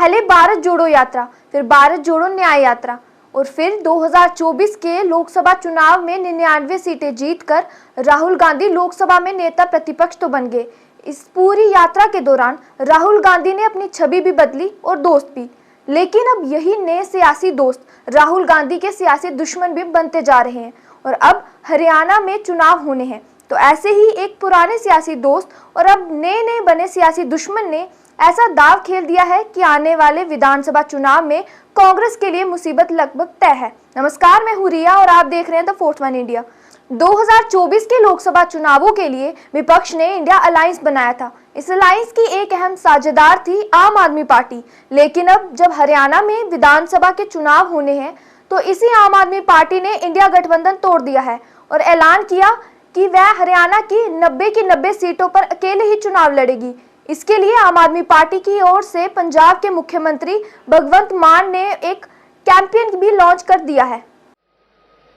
पहले भारत जोड़ो यात्रा, फिर भारत जोड़ो न्याय यात्रा और फिर 2024 के लोकसभा चुनाव में 99 सीटें जीतकर राहुल गांधी लोकसभा में नेता प्रतिपक्ष तो बन गए। इस पूरी यात्रा के दौरान राहुल गांधी ने अपनी छवि भी बदली और दोस्त भी, लेकिन अब यही नए सियासी दोस्त राहुल गांधी के सियासी दुश्मन भी बनते जा रहे हैं और अब हरियाणा में चुनाव होने हैं। तो ऐसे ही एक पुराने सियासी दोस्त और अब नए नए बने सियासी दुश्मन ने ऐसा दाव खेल दिया है कि आने वाले विधानसभा चुनाव में कांग्रेस के लिए मुसीबत लगभग तय है। नमस्कार, मैं हूं रिया और आप देख रहे हैं द फोर्थ वन इंडिया। 2024 के लोकसभा चुनावों के लिए विपक्ष ने इंडिया अलायंस बनाया था। इस अलायंस की एक अहम साझेदार थी आम आदमी पार्टी, लेकिन अब जब हरियाणा में विधानसभा के चुनाव होने हैं तो इसी आम आदमी पार्टी ने इंडिया गठबंधन तोड़ दिया है और ऐलान किया कि वह हरियाणा की 90 सीटों पर अकेले ही चुनाव लड़ेगी। इसके लिए आम आदमी पार्टी की ओर से पंजाब के मुख्यमंत्री भगवंत मान ने एक कैंपेन भी लॉन्च कर दिया है।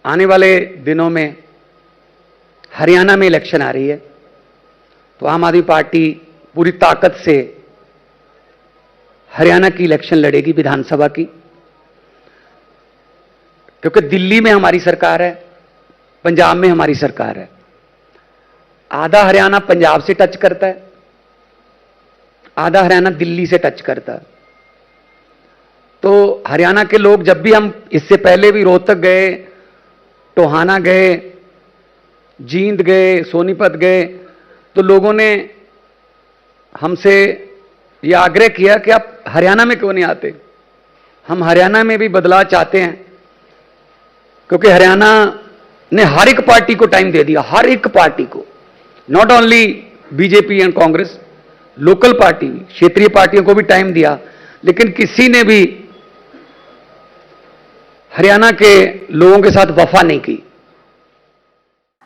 आने वाले दिनों में हरियाणा में इलेक्शन आ रही है तो आम आदमी पार्टी पूरी ताकत से हरियाणा की इलेक्शन लड़ेगी, विधानसभा की, क्योंकि दिल्ली में हमारी सरकार है, पंजाब में हमारी सरकार है। आधा हरियाणा पंजाब से टच करता है, आधा हरियाणा दिल्ली से टच करता है। तो हरियाणा के लोग, जब भी हम इससे पहले भी रोहतक गए, टोहाना गए, जींद गए, सोनीपत गए, तो लोगों ने हमसे ये आग्रह किया कि आप हरियाणा में क्यों नहीं आते। हम हरियाणा में भी बदलाव चाहते हैं, क्योंकि हरियाणा ने हर एक पार्टी को टाइम दे दिया, हर एक पार्टी को, not only BJP and Congress, local party, क्षेत्रीय पार्टियों को भी टाइम दिया, लेकिन किसी ने भी हरियाणा के लोगों के साथ वफा नहीं की।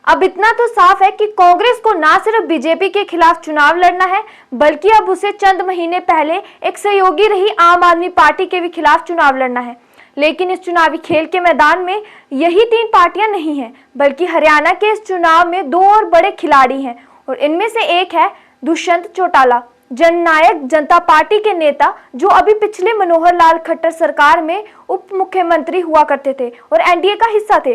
अब इतना तो साफ है कि कांग्रेस को ना सिर्फ बीजेपी के खिलाफ चुनाव लड़ना है, बल्कि अब उसे चंद महीने पहले एक सहयोगी रही आम आदमी पार्टी के भी खिलाफ चुनाव लड़ना है। लेकिन इस चुनावी खेल के मैदान में यही 3 पार्टियां नहीं हैं, बल्कि हरियाणा के इस चुनाव में 2 और बड़े खिलाड़ी हैं और इनमें से एक है दुष्यंत चौटाला, जननायक जनता पार्टी के नेता, जो अभी पिछले मनोहर लाल खट्टर सरकार में उप मुख्यमंत्री हुआ करते थे और एनडीए का हिस्सा थे,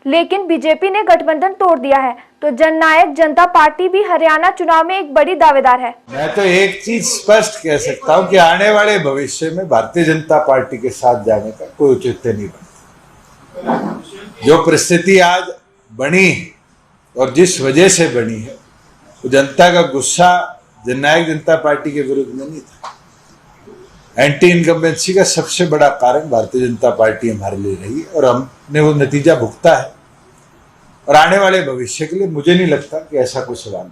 लेकिन बीजेपी ने गठबंधन तोड़ दिया है। तो जननायक जनता पार्टी भी हरियाणा चुनाव में एक बड़ी दावेदार है। मैं तो एक चीज स्पष्ट कह सकता हूं कि आने वाले भविष्य में भारतीय जनता पार्टी के साथ जाने का कोई औचित्य नहीं बनता। जो परिस्थिति आज बनी है और जिस वजह से बनी है, वो जनता का गुस्सा जननायक जनता पार्टी के विरुद्ध में नहीं था। एंटी इनकम्बेंसी का सबसे बड़ा कारण भारतीय जनता पार्टी हमारे लिए रही और हमने वो नतीजा भुगता है और आने वाले भविष्य के लिए मुझे नहीं लगता कि ऐसा कोई सवाल।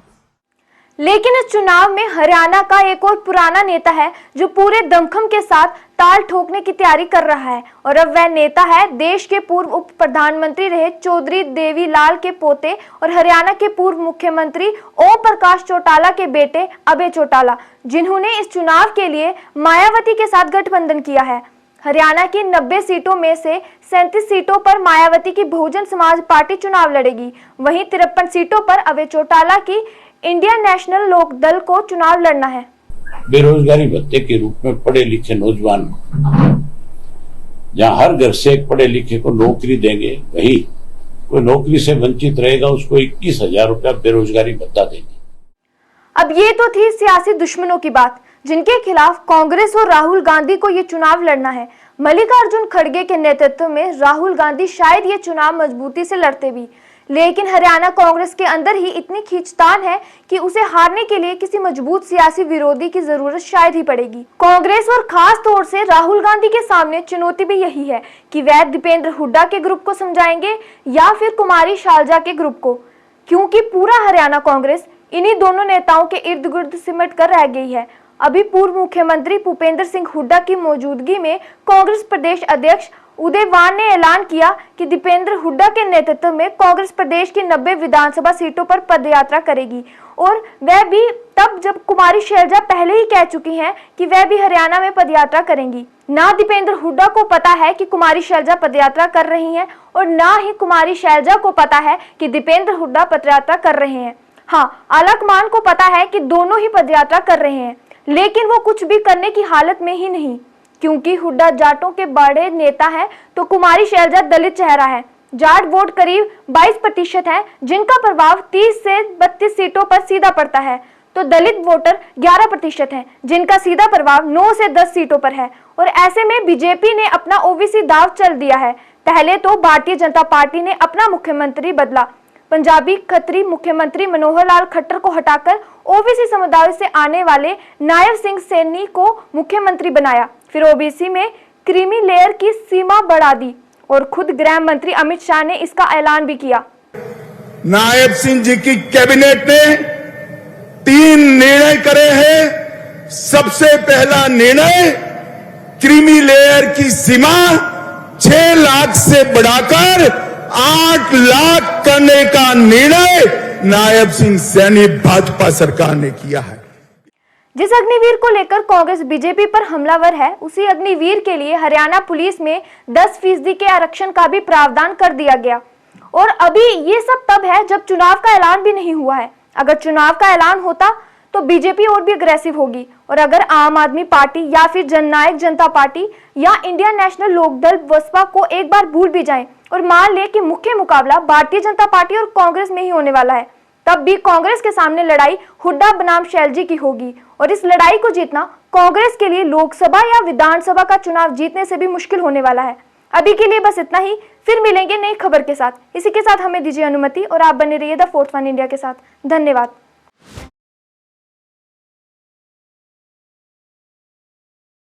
लेकिन इस चुनाव में हरियाणा का एक और पुराना नेता है जो पूरे दमखम के साथ ताल ठोकने की तैयारी कर रहा है और अब वह नेता है देश के पूर्व उप प्रधानमंत्री रहे चौधरी देवीलाल के पोते और हरियाणा के पूर्व मुख्यमंत्री ओम प्रकाश चौटाला के बेटे अभय चौटाला, जिन्होंने इस चुनाव के लिए मायावती के साथ गठबंधन किया है। हरियाणा की 90 सीटों में से 37 सीटों पर मायावती की बहुजन समाज पार्टी चुनाव लड़ेगी, वहीं 53 सीटों पर अभय चौटाला की इंडियन नेशनल लोक दल को चुनाव लड़ना है। बेरोजगारी भत्ते के रूप में पढ़े लिखे नौजवान, जहां हर घर से एक पढ़े लिखे को नौकरी देंगे, वही कोई नौकरी से वंचित रहेगा उसको 21,000 रुपया बेरोजगारी भत्ता देंगे। अब ये तो थी सियासी दुश्मनों की बात, जिनके खिलाफ कांग्रेस और राहुल गांधी को ये चुनाव लड़ना है। मल्लिकार्जुन खड़गे के नेतृत्व में राहुल गांधी शायद ये चुनाव मजबूती से लड़ते भी, लेकिन हरियाणा कांग्रेस के अंदर ही इतनी खींचतान है कि उसे हारने के लिए किसी मजबूत सियासी विरोधी की जरूरत शायद ही पड़ेगी। कांग्रेस और खास तौर से राहुल गांधी के सामने चुनौती भी यही है कि वह दीपेंद्र हुड्डा के ग्रुप को समझाएंगे या फिर कुमारी शैलजा के ग्रुप को, क्योंकि पूरा हरियाणा कांग्रेस इन्हीं दोनों नेताओं के इर्द गिर्द सिमट कर रह गई है। अभी पूर्व मुख्यमंत्री भूपेंद्र सिंह हुड्डा की मौजूदगी में कांग्रेस प्रदेश अध्यक्ष उदय वान ने ऐलान किया कि दीपेंद्र हुड्डा के नेतृत्व में कांग्रेस प्रदेश की 90 विधानसभा सीटों पर पदयात्रा करेगी और वह भी तब जब कुमारी शैलजा पहले ही कह चुकी हैं कि वह भी हरियाणा में पदयात्रा करेंगी। ना दीपेंद्र हुड्डा को पता है कि कुमारी शैलजा पदयात्रा कर रही हैं और ना ही कुमारी शैलजा को पता है कि दीपेंद्र हुड्डा पदयात्रा कर रहे हैं। हाँ, आलकमान को पता है कि दोनों ही पदयात्रा कर रहे हैं, लेकिन वो कुछ भी करने की हालत में ही नहीं, क्योंकि हुड्डा जाटों के बड़े नेता है तो कुमारी शैलजा दलित चेहरा है। जाट वोट करीब 22% है, जिनका प्रभाव 30 से 32 सीटों पर सीधा पड़ता है, तो दलित वोटर 11% है, जिनका सीधा प्रभाव 9 से 10 सीटों पर है। और ऐसे में बीजेपी ने अपना ओबीसी दांव चल दिया है। पहले तो भारतीय जनता पार्टी ने अपना मुख्यमंत्री बदला, पंजाबी खत्री मुख्यमंत्री मनोहर लाल खट्टर को हटाकर ओबीसी समुदाय से आने वाले नायब सिंह सैनी को मुख्यमंत्री बनाया। फिर ओबीसी में क्रीमी लेयर की सीमा बढ़ा दी और खुद गृह मंत्री अमित शाह ने इसका ऐलान भी किया। नायब सिंह जी की कैबिनेट ने 3 निर्णय करे हैं। सबसे पहला निर्णय, क्रीमी लेयर की सीमा 6 लाख से बढ़ाकर 8 लाख करने का निर्णय नायब सिंह सैनी भाजपा सरकार ने किया है। जिस अग्निवीर को लेकर कांग्रेस बीजेपी पर हमलावर है, उसी अग्निवीर के लिए हरियाणा पुलिस में 10% के आरक्षण का भी प्रावधान कर दिया गया। और अभी ये सब तब है जब चुनाव का ऐलान भी नहीं हुआ है। अगर चुनाव का ऐलान होता तो बीजेपी और भी अग्रेसिव होगी। और अगर आम आदमी पार्टी या फिर जननायक जनता पार्टी या इंडियन नेशनल लोकदल बसपा को एक बार भूल भी जाएं और मान ले कि मुख्य मुकाबला भारतीय जनता पार्टी और कांग्रेस में ही होने वाला है, तब भी कांग्रेस के सामने लड़ाई हुड्डा बनाम शैलजी की होगी। और इस लड़ाई को जीतना कांग्रेस के लिए लोकसभा या विधानसभा का चुनाव जीतने से भी मुश्किल होने वाला है। अभी के लिए बस इतना ही, फिर मिलेंगे नई खबर के साथ। इसी के साथ हमें दीजिए अनुमति और आप बने रहिए द फोर्थ वन इंडिया के साथ। धन्यवाद।